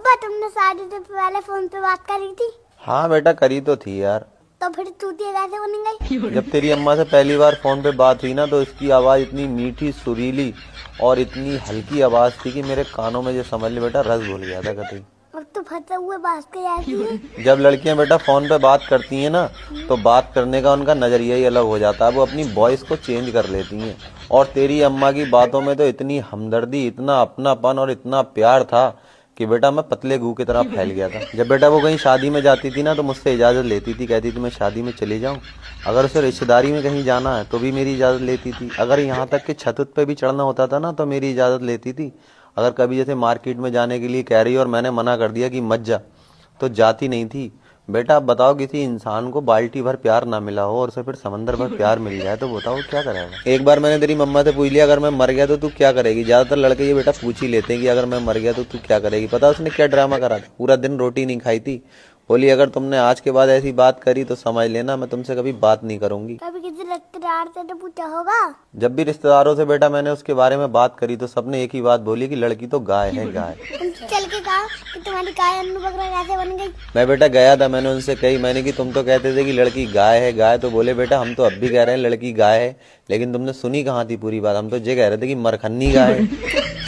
पापा तुमने शादी से पहले फोन पे बात करी थी? हाँ बेटा करी तो थी यार। तो फिर चूतिया कैसे बन गई? जब तेरी अम्मा से पहली बार फोन पे बात हुई ना तो इसकी आवाज इतनी मीठी सुरीली और इतनी हल्की आवाज थी कि मेरे कानों में जो समझ ले बेटा रस घुल गया था कतई। अब तो फंसे हुए बात के जाती है। जब लड़कियां बेटा फोन पे बात करती हैं ना तो बात करने का उनका नजरिया ही अलग हो जाता है, वो अपनी वॉइस को चेंज कर लेती हैं। और तेरी अम्मा की बातों में तो इतनी हमदर्दी, इतना अपनापन और इतना प्यार था कि बेटा मैं पतले गू की तरह फैल गया था। जब बेटा वो कहीं शादी में जाती थी ना तो मुझसे इजाजत लेती थी, कहती थी मैं शादी में चली जाऊं। अगर उसे रिश्तेदारी में कहीं जाना है तो भी मेरी इजाजत लेती थी। अगर यहाँ तक कि छत पे भी चढ़ना होता था ना तो मेरी इजाजत लेती थी। अगर कभी जैसे मार्केट में जाने के लिए कह रही और मैंने मना कर दिया कि मत जा तो जाती नहीं थी। बेटा आप बताओ किसी इंसान को बाल्टी भर प्यार ना मिला हो और उसे फिर समंदर भर प्यार मिल जाए तो बताओ क्या करेगा। एक बार मैंने तेरी मम्मा से पूछ लिया अगर मैं मर गया तो तू क्या करेगी। ज्यादातर लड़के ये बेटा पूछ ही लेते हैं कि अगर मैं मर गया तो तू क्या करेगी। पता उसने क्या ड्रामा करा था, पूरा दिन रोटी नहीं खाई थी। बोली अगर तुमने आज के बाद ऐसी बात करी तो समझ लेना मैं तुमसे कभी बात नहीं करूंगी। कभी किसी रिश्तेदार से तो पूछा होगा? जब भी रिश्तेदारों से बेटा मैंने उसके बारे में बात करी तो सबने एक ही बात बोली कि लड़की तो गाय है गाय। तुमसे चल के कहा कि तुम्हारी गाय अन्नू बकरा कैसे बन गई? मैं बेटा गया था, मैंने उनसे कही, मैंने कि तुम तो कहते थे कि लड़की गाय है गाय, तो बोले बेटा हम तो अब भी कह रहे हैं लड़की गाय है, लेकिन तुमने सुनी कहाँ थी पूरी बात। हम तो ये कह रहे थे कि मरखन्नी गाय है।